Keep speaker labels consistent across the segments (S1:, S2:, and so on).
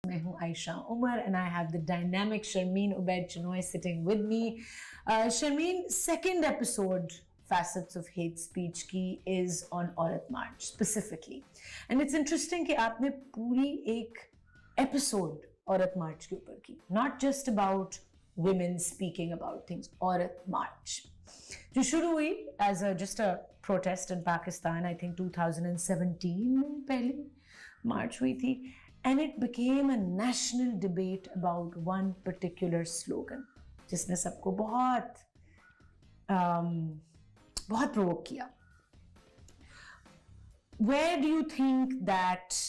S1: میں ہوں عائشہ عمر and I have the dynamic Sharmeen Ubaid Chinoy sitting with me. Sharmeen, second episode Facets of Hate Speech کی is on عورت March specifically. And it's interesting کہ آپ نے پوری ایک episode عورت مارچ کے اوپر کی. Not just about women speaking about things. عورت مارچ جو شروع ہوئی as just a protest in Pakistan, I think 2017 میں پہلی مارچ ہوئی تھی. And it became a national debate about one particular slogan جس نے سب کو بہت provoke کیا. Where do you think that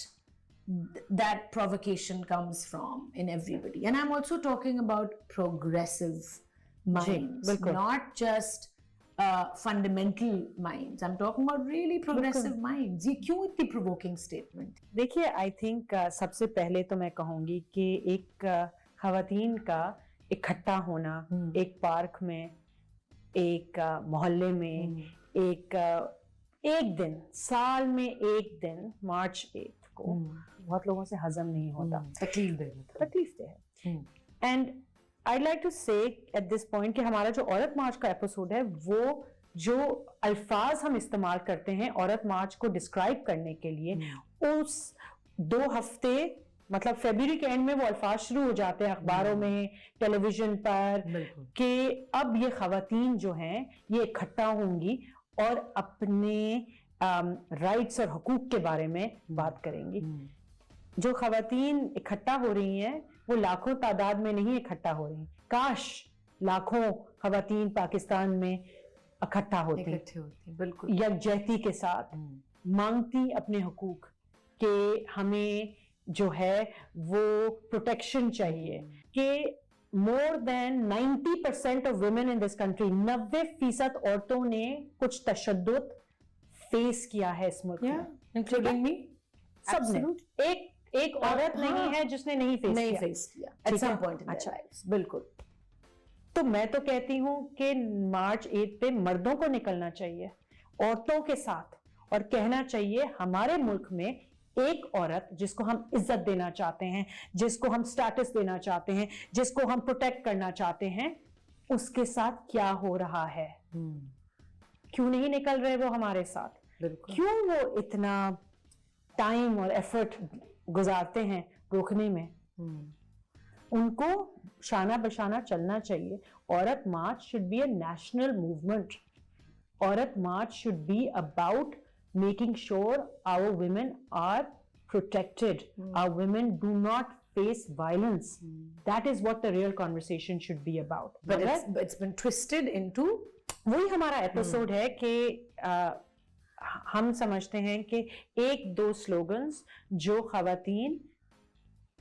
S1: provocation comes from in everybody? And I'm also talking about progressive minds, not just fundamental minds. I'm talking about really progressive minds. یہ کیوں اتنی provoking statement؟
S2: دیکھیے I think سب سے پہلے تو میں کہوں گی کہ ایک خواتین کا اکٹھا ہونا ایک پارک میں، ایک محلے میں، ایک دن سال میں ایک دن مارچ 8 کو بہت لوگوں سے ہضم نہیں ہوتا، تکلیف دہ ہے. And I'd like to say at this point کہ ہمارا جو عورت مارچ کا ایپیسوڈ ہے وہ جو الفاظ ہم استعمال کرتے ہیں عورت مارچ کو ڈسکرائب کرنے کے لیے، اس 2 ہفتے مطلب فیبروری کے اینڈ میں وہ الفاظ شروع ہو جاتے ہیں اخباروں میں، ٹیلی ویژن پر، کہ اب یہ خواتین جو ہیں یہ اکٹھا ہوں گی اور اپنے رائٹس اور حقوق کے بارے میں بات کریں گی. جو خواتین اکٹھا ہو رہی ہیں وہ لاکھوں تعداد میں نہیں اکٹھا ہو رہی ہیں. کاش لاکھوں خواتین پاکستان میں اکٹھا ہوتی بالکل یکجہتی کے ساتھ، مانگتی اپنے حقوق کہ ہمیں جو ہے وہ پروٹیکشن چاہیے. کہ more than 90% of women in this country، 90% عورتوں نے کچھ تشدد فیس کیا ہے اس ملک میں،
S1: including me.
S2: سب نے. ایک عورت نہیں ہے جس نے نہیں فیس کیا at some point in their lives. بالکل. تو میں تو کہتی ہوں کہ مارچ 8 پہ مردوں کو نکلنا چاہیے عورتوں کے ساتھ اور کہنا چاہیے ہمارے ملک میں ایک عورت جس کو ہم عزت دینا چاہتے ہیں، جس کو ہم سٹیٹس دینا چاہتے ہیں، جس کو ہم پروٹیکٹ کرنا چاہتے ہیں، اس کے ساتھ کیا ہو رہا ہے. کیوں نہیں نکل رہے وہ ہمارے ساتھ؟ کیوں وہ اتنا ٹائم اور ایفرٹ گزارتے ہیں روکنے میں؟ ان کو شانہ بشانہ چلنا چاہیے. عورت March should be a national movement. عورت March should be about making sure our women are protected. Our women do not face violence. That is what the real conversation should be about.
S1: But it's been twisted into
S2: وہی ہمارا episode ہے کہ ہم سمجھتے ہیں کہ 1-2 slogans جو خواتین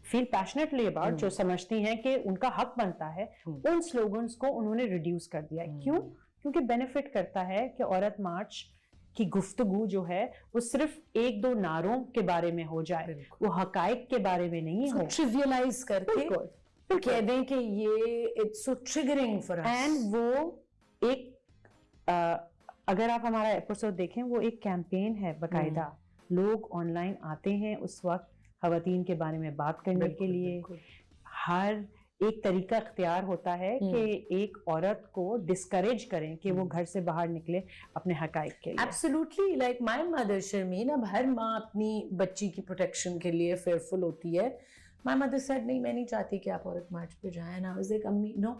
S2: فیل پیشنیٹلی اباؤٹ، جو سمجھتی ہیں کہ ان کا حق بنتا ہے، ان سلوگنز کو انہوں نے ریڈیوس کر دیا. کیوں؟ کیونکہ بینیفٹ کرتا ہے کہ عورت مارچ کی گفتگو جو ہے وہ صرف 1-2 نعروں کے بارے میں ہو جائے، وہ حقائق کے بارے میں نہیں ہو.
S1: ٹریویلائز کر کے کہہ دیں کہ یہ it's so triggering for us.
S2: And وہ ایک اگر آپ ہمارا ایپیسوڈ دیکھیں وہ ایک کیمپین ہے باقاعدہ. لوگ آن لائن آتے ہیں اس وقت خواتین کے بارے میں بات کرنے کے لیے. ہر ایک طریقہ اختیار ہوتا ہے کہ ایک عورت کو ڈسکریج کریں کہ وہ گھر سے باہر نکلے اپنے حقائق کے لیے.
S1: Absolutely like my mother Sharmeen. اب ہر ماں اپنی بچی کی پروٹیکشن کے لیے فیئرفل ہوتی ہے. مائی مدر سیڈ نہیں، میں نہیں چاہتی کہ آپ عورت مارچ پہ جائیں. نا واز لائک امی نو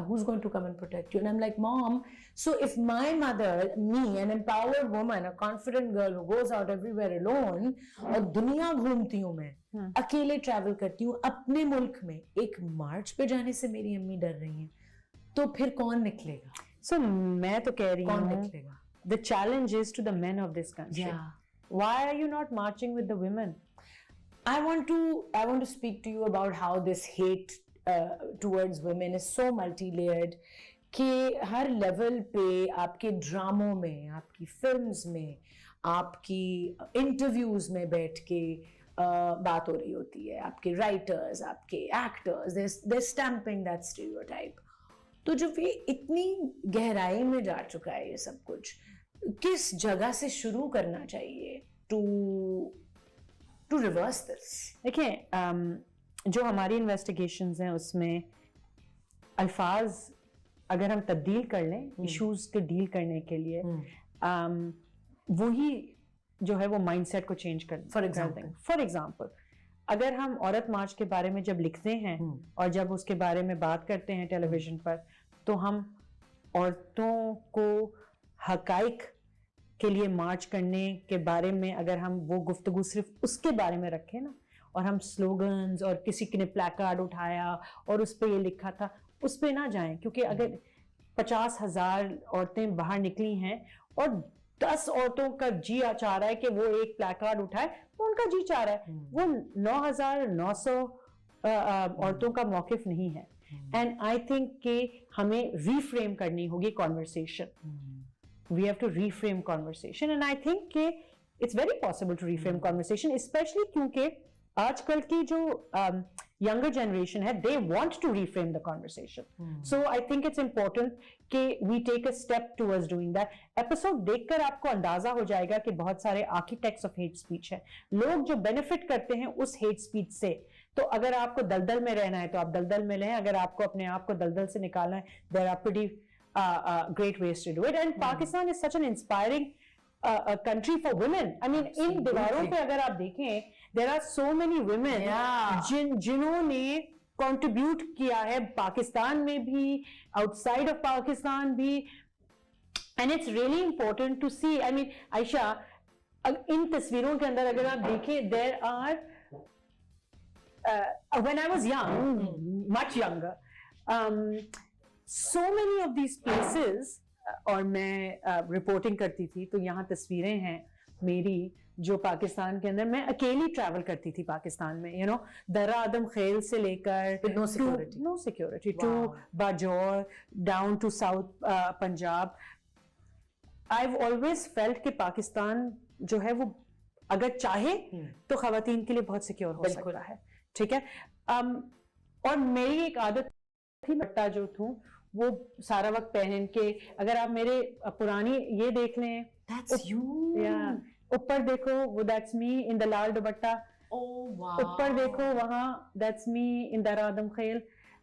S1: who's going to come and protect you? And I'm like, Mom, so if my mother, me, an empowered woman, a confident girl who goes out everywhere alone, اور دنیا گھومتی ہوں میں، اکیلے ٹریول کرتی ہوں، اپنے ملک میں ایک مارچ پہ جانے سے میری امی ڈر رہی ہیں، تو پھر کون نکلے گا؟
S2: سو میں تو کہہ رہی ہوں
S1: کون نکلے گا؟
S2: The challenge is to the men of this country. Why are you not marching with the women?
S1: I want to speak to you about how this hate towards women is so multi-layered کہ ہر level پہ آپ کے ڈراموں میں، آپ کی films میں، آپ کی انٹرویوز میں بیٹھ کے بات ہو رہی ہوتی ہے. آپ کے رائٹرز، آپ کے actors, they're stamping that stereotype. تو جب یہ اتنی گہرائی میں جا چکا ہے یہ سب کچھ، کس جگہ سے شروع کرنا چاہیے ٹو to reverse this?
S2: دیکھیں جو ہماری انویسٹیگیشنز ہیں اس میں الفاظ اگر ہم تبدیل کر لیں ایشوز کے ڈیل کرنے کے لیے وہی جو ہے وہ مائنڈ سیٹ کو چینج کر دیں. فار ایگزامپل اگر ہم عورت مارچ کے بارے میں جب لکھتے ہیں اور جب اس کے بارے میں بات کرتے ہیں ٹیلی ویژن پر تو ہم عورتوں کو حقائق کے لیے مارچ کرنے کے بارے میں اگر ہم وہ گفتگو صرف اس کے بارے میں رکھیں نا اور ہم سلوگنز اور کسی نے پلیکارڈ اٹھایا اور اس پہ یہ لکھا تھا اس پہ نہ جائیں کیونکہ اگر 50,000 عورتیں باہر نکلی ہیں اور 10 عورتوں کا جی چاہ رہا ہے کہ وہ ایک پلیکارڈ اٹھائے وہ ان کا جی چاہ رہا ہے وہ 9,900 عورتوں کا موقف نہیں ہے. اینڈ آئی تھنک کہ ہمیں ریفریم کرنی ہوگی conversation. We have to reframe conversation and I think کہ it's very possible to reframe conversation especially کیونکہ آج کل کی جو younger generation ہے they want to reframe the conversation. So I think it's important کہ we take a step towards doing that. Episode دیکھ کر آپ کو اندازہ ہو جائے گا کہ بہت سارے architects of hate speech ہیں لوگ جو benefit کرتے ہیں اس hate speech سے. تو اگر آپ کو دلدل میں رہنا ہے تو آپ دلدل میں رہیں اگر آپ کو اپنے آپ کو دلدل سے نکالنا ہے there are pretty great ways to do it and Pakistan is such an inspiring country for women. I mean in دیواروں پہ اگر آپ دیکھیں there are so many women جنہوں نے contribute کیا ہے پاکستان میں بھی outside of Pakistan بھی and it's really important to see. I mean عائشہ ان تصویروں کے اندر اگر آپ دیکھیں there are when I was young much younger so many of these places اور میں رپورٹنگ کرتی تھی تو یہاں تصویریں ہیں میری جو پاکستان کے اندر میں اکیلی ٹریول کرتی تھی پاکستان میں درہ آدم خیل سے لے کر no security to Bajaur down to south Punjab. I've always felt کہ پاکستان جو ہے وہ اگر چاہے تو خواتین کے لیے بہت سیکیور ہو سکتا ہے. ٹھیک ہے. اور میری ایک عادت تھی بٹا جو تھوں وہ سارا وقت پہن کے اگر آپ میرے پرانی یہ دیکھ لیں اوپر دیکھو وہ دیٹس می ان دا لال دوپٹہ اوپر دیکھو وہاں that's me in Darrah Adam Khel.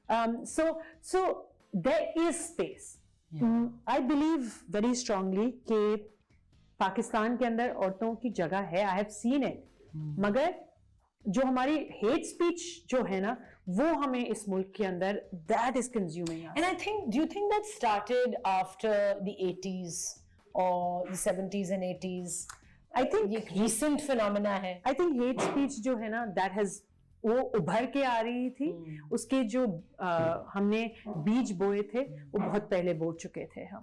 S2: so there is space. I believe very strongly کہ پاکستان کے اندر عورتوں کی جگہ ہے. I have seen it. مگر جو ہماری ہیٹ اسپیچ جو ہے نا وہ ہمیں اس ملک کے اندر that is consuming us.
S1: And I think, do you think that started after the 80s or the 70s and 80s?
S2: I think
S1: یہ recent phenomena ہے.
S2: I think hate speech جو ہے نا that has وہ ابھر کے آ رہی تھی. اس کے جو ہم نے بیج بوئے تھے وہ بہت پہلے بو چکے تھے ہم.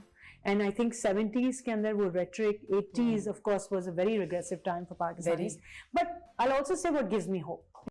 S2: And I think 70s کے اندر وہ rhetoric, 80s of course was a very regressive time for Pakistanis. But I'll also say what gives me hope.